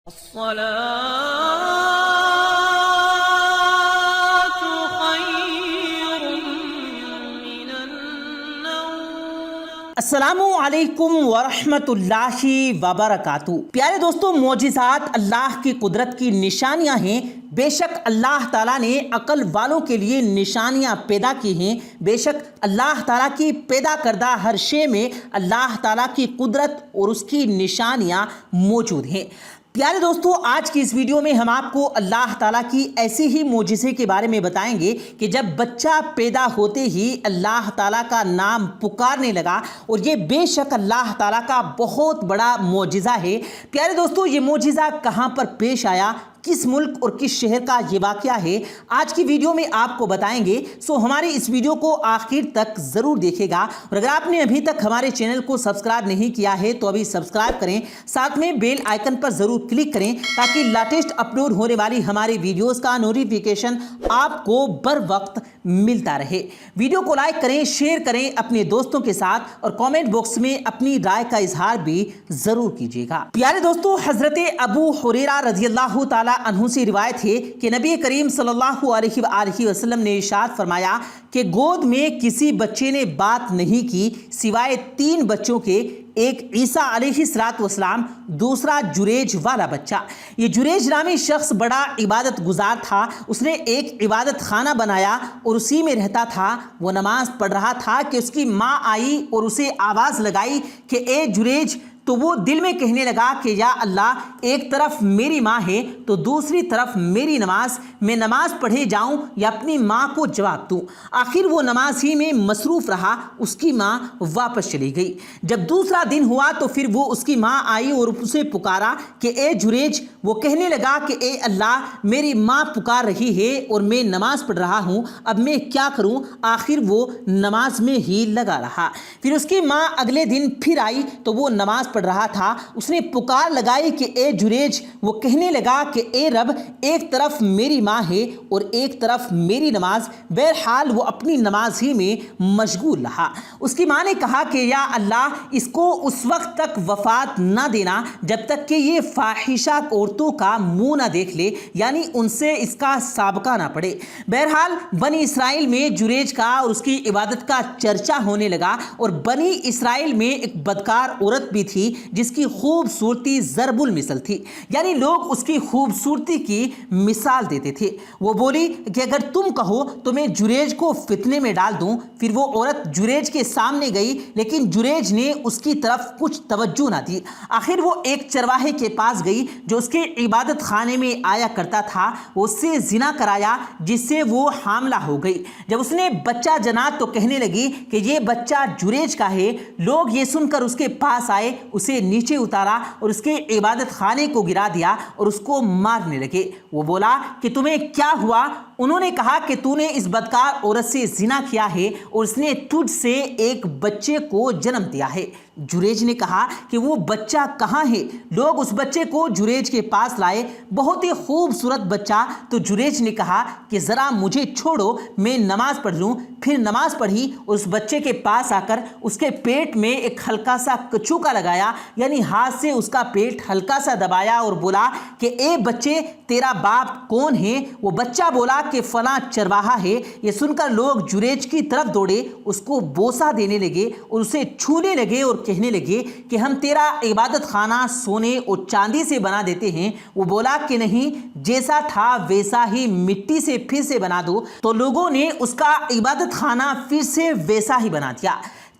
الصلاة خير من النوم۔ السلام علیکم ورحمۃ اللہ وبرکاتہ۔ پیارے دوستوں، معجزات اللہ کی قدرت کی نشانیاں ہیں۔ بے شک اللہ تعالیٰ نے عقل والوں کے لیے نشانیاں پیدا کی ہیں۔ بے شک اللہ تعالیٰ کی پیدا کردہ ہر شے میں اللہ تعالیٰ کی قدرت اور اس کی نشانیاں موجود ہیں۔ پیارے دوستو، آج کی اس ویڈیو میں ہم آپ کو اللہ تعالیٰ کی ایسی ہی معجزے کے بارے میں بتائیں گے کہ جب بچہ پیدا ہوتے ہی اللہ تعالیٰ کا نام پکارنے لگا، اور یہ بے شک اللہ تعالیٰ کا بہت بڑا معجزہ ہے۔ پیارے دوستو، یہ معجزہ کہاں پر پیش آیا، کس ملک اور کس شہر کا یہ واقعہ ہے، آج کی ویڈیو میں آپ کو بتائیں گے۔ سو ہماری اس ویڈیو کو آخر تک ضرور دیکھے گا، اور اگر آپ نے ابھی تک ہمارے چینل کو سبسکرائب نہیں کیا ہے تو ابھی سبسکرائب کریں، ساتھ میں بیل آئیکن پر ضرور کلک کریں تاکہ لیٹسٹ اپلوڈ ہونے والی ہماری ویڈیوز کا نوٹیفیکیشن آپ کو بر وقت ملتا رہے۔ ویڈیو کو لائک کریں، شیئر کریں اپنے دوستوں کے ساتھ، اور کامنٹ باکس میں اپنی رائے کا اظہار بھی ضرور کیجیے گا۔ پیارے دوستو، حضرت ابو ہریرہ رضی اللہ تعالی عنہ سے روایت ہے کہ نبی کریم صلی اللہ علیہ وآلہ وسلم نے ارشاد فرمایا کہ گود میں کسی بچے نے بات نہیں کی سوائے 3 بچوں کے، ایک عیسیٰ علیہ السلام، دوسرا جریج والا بچہ۔ یہ جریج نامی شخص بڑا عبادت گزار تھا۔ اس نے ایک عبادت خانہ بنایا اور اسی میں رہتا تھا۔ وہ نماز پڑھ رہا تھا کہ اس کی ماں آئی اور اسے آواز لگائی کہ اے جریج، تو وہ دل میں کہنے لگا کہ یا اللہ، ایک طرف میری ماں ہے تو دوسری طرف میری نماز، میں نماز پڑھے جاؤں یا اپنی ماں کو جواب دوں؟ آخر وہ نماز ہی میں مصروف رہا، اس کی ماں واپس چلی گئی۔ جب دوسرا دن ہوا تو پھر وہ اس کی ماں آئی اور اسے پکارا کہ اے جریج، وہ کہنے لگا کہ اے اللہ، میری ماں پکار رہی ہے اور میں نماز پڑھ رہا ہوں، اب میں کیا کروں؟ آخر وہ نماز میں ہی لگا رہا۔ پھر اس کی ماں اگلے دن پھر آئی تو وہ نماز پڑھ رہا تھا۔ اس نے پکار لگائی کہ اے جریج، وہ کہنے لگا کہ اے رب، ایک طرف میری ماں ہے اور ایک طرف میری نماز۔ بہرحال وہ اپنی نماز ہی میں مشغول رہا۔ اس کی ماں نے کہا کہ یا اللہ، اس کو اس وقت تک وفات نہ دینا جب تک کہ یہ فاحشہ عورتوں کا منہ نہ دیکھ لے، یعنی ان سے اس کا سابقہ نہ پڑے۔ بہرحال بنی اسرائیل میں جریج کا اور اس کی عبادت کا چرچا ہونے لگا، اور بنی اسرائیل میں ایک بدکار عورت بھی تھی جس کی خوبصورتی ضرب المثل تھی، یعنی لوگ اس کی خوبصورتی کی مثال دیتے تھے۔ وہ بولی کہ اگر تم کہو تو میں جریج کو فتنے میں ڈال دوں۔ پھر وہ عورت جریج کے سامنے گئی، لیکن جریج نے اس کی طرف کچھ توجہ نہ دی۔ آخر وہ ایک چرواہے کے پاس گئی جو اس کے عبادت خانے میں آیا کرتا تھا۔ وہ اس سے زنا کرایا، جس سے وہ حاملہ ہو گئی۔ جب اس نے بچہ جنا تو کہنے لگی کہ یہ بچہ جریج کا ہے۔ لوگ یہ سن کر اس کے پاس آئے، اسے نیچے اتارا اور اس کے عبادت خانے کو گرا دیا اور اس کو مارنے لگے۔ وہ بولا کہ تمہیں کیا ہوا؟ انہوں نے کہا کہ تو نے اس بدکار عورت سے زنا کیا ہے اور اس نے تجھ سے ایک بچے کو جنم دیا ہے۔ جریج نے کہا کہ وہ بچہ کہاں ہے؟ لوگ اس بچے کو جریج کے پاس لائے، بہت ہی خوبصورت بچہ۔ تو جریج نے کہا کہ ذرا مجھے چھوڑو، میں نماز پڑھ لوں۔ پھر نماز پڑھی اور اس بچے کے پاس آ کر اس کے پیٹ میں ایک ہلکا سا کچوکا لگایا، یعنی ہاتھ سے اس کا پیٹ ہلکا سا دبایا اور بولا کہ اے بچے، تیرا باپ کون ہے؟ وہ بچہ بولا کہ فلاں چرواہا ہے۔ یہ سن کر لوگ جریج کی طرف دوڑے، اس کو بوسہ دینے لگے اور اسے چھونے لگے اور کہنے لگے کہ ہم تیرا عبادت خانہ سونے اور چاندی سے بنا دیتے ہیں۔ وہ بولا کہ نہیں، جیسا تھا ویسا ہی مٹی سے پھر سے بنا دو۔ تو لوگوں نے اس کا عبادت خانہ پھر سے ویسا ہی بنا دیا۔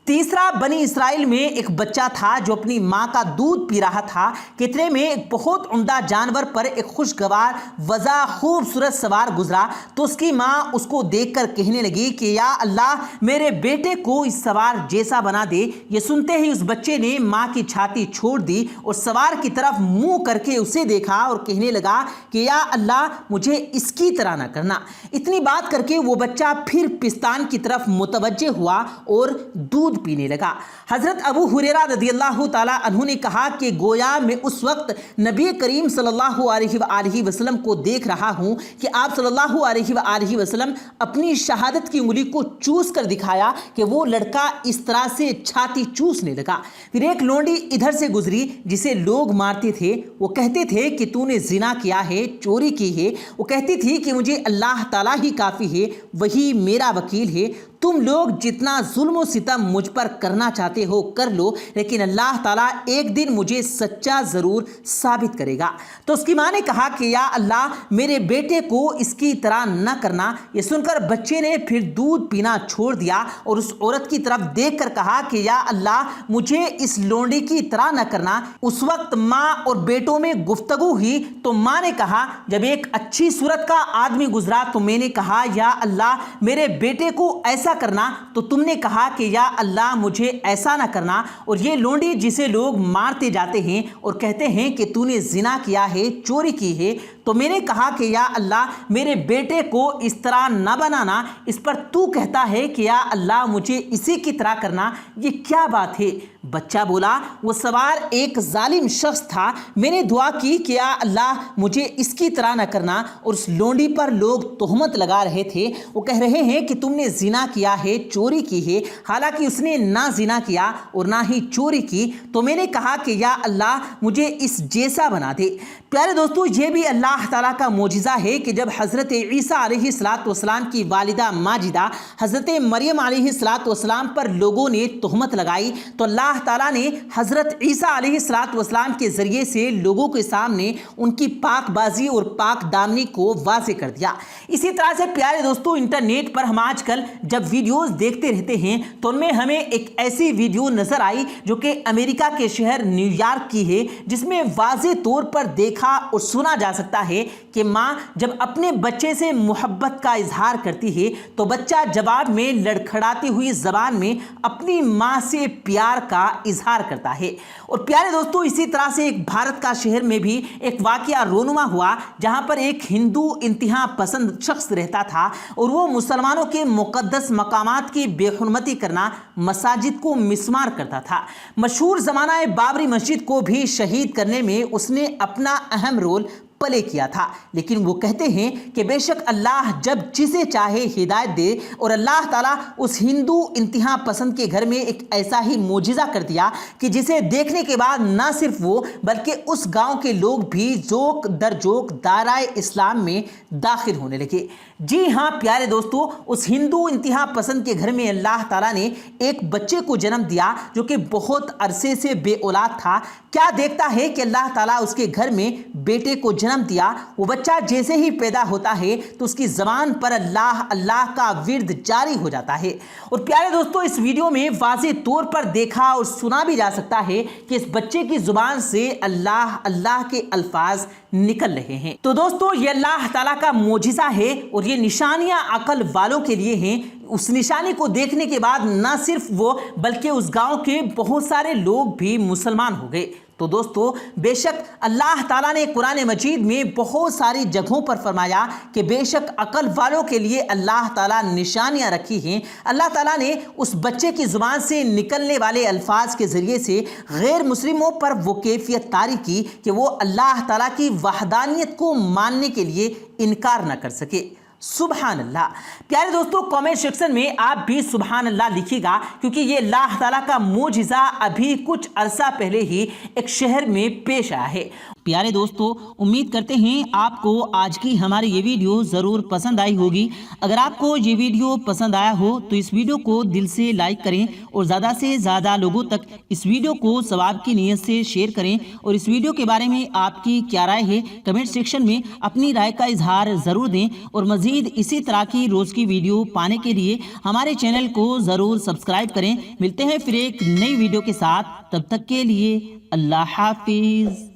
تیسرا، بنی اسرائیل میں ایک بچہ تھا جو اپنی ماں کا دودھ پی رہا تھا۔ کتنے میں ایک بہت عمدہ جانور پر ایک خوشگوار وضع خوبصورت سوار گزرا، تو اس کی ماں اس کو دیکھ کر کہنے لگی کہ یا اللہ، میرے بیٹے کو اس سوار جیسا بنا دے۔ یہ سنتے ہی اس بچے نے ماں کی چھاتی چھوڑ دی اور سوار کی طرف منہ کر کے اسے دیکھا اور کہنے لگا کہ یا اللہ، مجھے اس کی طرح نہ کرنا۔ اتنی بات کر کے وہ بچہ پھر پستان کی طرف متوجہ ہوا اور دودھ پینے لگا۔ حضرت ابو ہریرہ رضی اللہ تعالیٰ عنہ نے کہا کہ گویا میں اس وقت نبی کریم صلی اللہ علیہ وآلہ وسلم کو دیکھ رہا ہوں کہ آپ صلی اللہ علیہ وآلہ وسلم اپنی شہادت کی انگلی کو چوس کر دکھایا کہ وہ لڑکا اس طرح سے چھاتی چوسنے لگا۔ پھر ایک لونڈی ادھر سے گزری جسے لوگ مارتے تھے، وہ کہتے تھے کہ تو نے زنا کیا ہے، چوری کی ہے۔ وہ کہتی تھی کہ مجھے اللہ تعالیٰ ہی کافی ہے، وہی میرا وکیل ہے، تم لوگ جتنا ظلم و ستم مجھ پر کرنا چاہتے ہو کر لو، لیکن اللہ تعالیٰ ایک دن مجھے سچا ضرور ثابت کرے گا۔ تو اس کی ماں نے کہا کہ یا اللہ میرے بیٹے کو اس کی طرح نہ کرنا۔ یہ سن کر بچے نے پھر دودھ پینا چھوڑ دیا اور اس عورت کی طرف دیکھ کر کہا کہ یا اللہ مجھے اس لونڈی کی طرح نہ کرنا۔ اس وقت ماں اور بیٹوں میں گفتگو ہوئی تو ماں نے کہا جب ایک اچھی صورت کا آدمی گزرا تو میں نے کہا یا اللہ میرے بیٹے کو ایسا کرنا، تو تم نے کہا کہ یا اللہ مجھے ایسا نہ کرنا۔ اور یہ لونڈی جسے لوگ مارتے جاتے ہیں اور کہتے ہیں کہ تو نے زنا کیا ہے، چوری کی ہے، تو میں نے کہا کہ یا اللہ میرے بیٹے کو اس طرح نہ بنانا، اس پر تو کہتا ہے کہ یا اللہ مجھے اسی کی طرح کرنا، یہ کیا بات ہے؟ بچہ بولا وہ سوار ایک ظالم شخص تھا، میں نے دعا کی کہ یا اللہ مجھے اس کی طرح نہ کرنا۔ اور اس لونڈی پر لوگ تہمت لگا رہے تھے، وہ کہہ رہے ہیں کہ تم نے زنا کیا ہے، چوری کی ہے، حالانکہ اس نے نہ زنا کیا اور نہ ہی چوری کی۔ تو میں نے کہا کہ یا اللہ مجھے اس جیسا بنا دے۔ پیارے دوستو یہ بھی اللہ تعالیٰ کا معجزہ ہے کہ جب حضرت عیسیٰ علیہ السلام کی والدہ ماجدہ حضرت مریم علیہ السلام پر لوگوں نے تہمت لگائی تو اللہ تعالیٰ نے حضرت عیسیٰ علیہ السلام کے ذریعے سے لوگوں کے سامنے ان کی پاک بازی اور پاک دامنی کو واضح کر دیا۔ اسی طرح سے پیارے دوستو انٹرنیٹ پر ہم آج کل جب ویڈیوز دیکھتے رہتے ہیں تو ان میں ہمیں ایک ایسی ویڈیو نظر آئی جو کہ امریکہ کے شہر نیو یارک کی ہے، جس میں واضح طور پر دیکھا اور سنا جا سکتا ہے کہ ماں جب اپنے بچے سے محبت کا اظہار کرتی ہے تو بچہ جواب میں لڑکھڑاتی ہوئی زبان میں اپنی ماں سے پیار کا اظہار کرتا ہے۔ اور پیارے دوستو اسی طرح سے ایک بھارت کا شہر میں بھی ایک واقعہ رونما ہوا جہاں پر ایک ہندو انتہا پسند شخص رہتا تھا اور وہ مسلمانوں کے مقدس مقامات کی بے حرمتی کرنا، مساجد کو مسمار کرتا تھا۔ مشہور زمانہ بابری مسجد کو بھی شہید کرنے میں اس نے اپنا اہم رول پلے کیا تھا، لیکن وہ کہتے ہیں کہ بے شک اللہ جب جسے چاہے ہدایت دے، اور اللہ تعالیٰ اس ہندو انتہا پسند کے گھر میں ایک ایسا ہی معجزہ کر دیا کہ جسے دیکھنے کے بعد نہ صرف وہ بلکہ اس گاؤں کے لوگ بھی ذوق در ذوق دائرہ اسلام میں داخل ہونے لگے۔ جی ہاں پیارے دوستو، اس ہندو انتہا پسند کے گھر میں اللہ تعالیٰ نے ایک بچے کو جنم دیا جو کہ بہت عرصے سے بے اولاد تھا۔ کیا دیکھتا ہے کہ اللہ تعالیٰ اس کے گھر میں بیٹے کو جنم دیا۔ وہ بچہ جیسے ہی پیدا ہوتا ہے تو اس کی زبان پر اللہ اللہ کا ورد جاری ہو جاتا ہے۔ اور پیارے دوستو اس ویڈیو میں واضح طور پر دیکھا اور سنا بھی جا سکتا ہے کہ اس بچے کی زبان سے اللہ اللہ کے الفاظ نکل رہے ہیں۔ تو دوستو یہ اللہ تعالیٰ کا معجزہ ہے اور یہ نشانیاں عقل والوں کے لیے ہیں۔ اس نشانی کو دیکھنے کے بعد نہ صرف وہ بلکہ اس گاؤں کے بہت سارے لوگ بھی مسلمان ہو گئے۔ تو دوستو بے شک اللہ تعالیٰ نے قرآن مجید میں بہت ساری جگہوں پر فرمایا کہ بے شک عقل والوں کے لیے اللہ تعالیٰ نشانیاں رکھی ہیں۔ اللہ تعالیٰ نے اس بچے کی زبان سے نکلنے والے الفاظ کے ذریعے سے غیر مسلموں پر وہ کیفیت طاری کی کہ وہ اللہ تعالیٰ کی وحدانیت کو ماننے کے لیے انکار نہ کر سکے۔ سبحان اللہ۔ پیارے دوستو کامنٹ سیکشن میں آپ بھی سبحان اللہ لکھیے گا، کیونکہ یہ اللہ تعالیٰ کا معجزہ ابھی کچھ عرصہ پہلے ہی ایک شہر میں پیش آیا ہے۔ پیارے دوستو امید کرتے ہیں آپ کو آج کی ہماری یہ ویڈیو ضرور پسند آئی ہوگی۔ اگر آپ کو یہ ویڈیو پسند آیا ہو تو اس ویڈیو کو دل سے لائک کریں اور زیادہ سے زیادہ لوگوں تک اس ویڈیو کو ثواب کی نیت سے شیئر کریں، اور اس ویڈیو کے بارے میں آپ کی کیا رائے ہے کمنٹ سیکشن میں اپنی رائے کا اظہار ضرور دیں، اور مزید اسی طرح کی روز کی ویڈیو پانے کے لیے ہمارے چینل کو ضرور سبسکرائب کریں۔ ملتے ہیں پھر ایک نئی ویڈیو کے ساتھ، تب تک کے لیے اللہ حافظ۔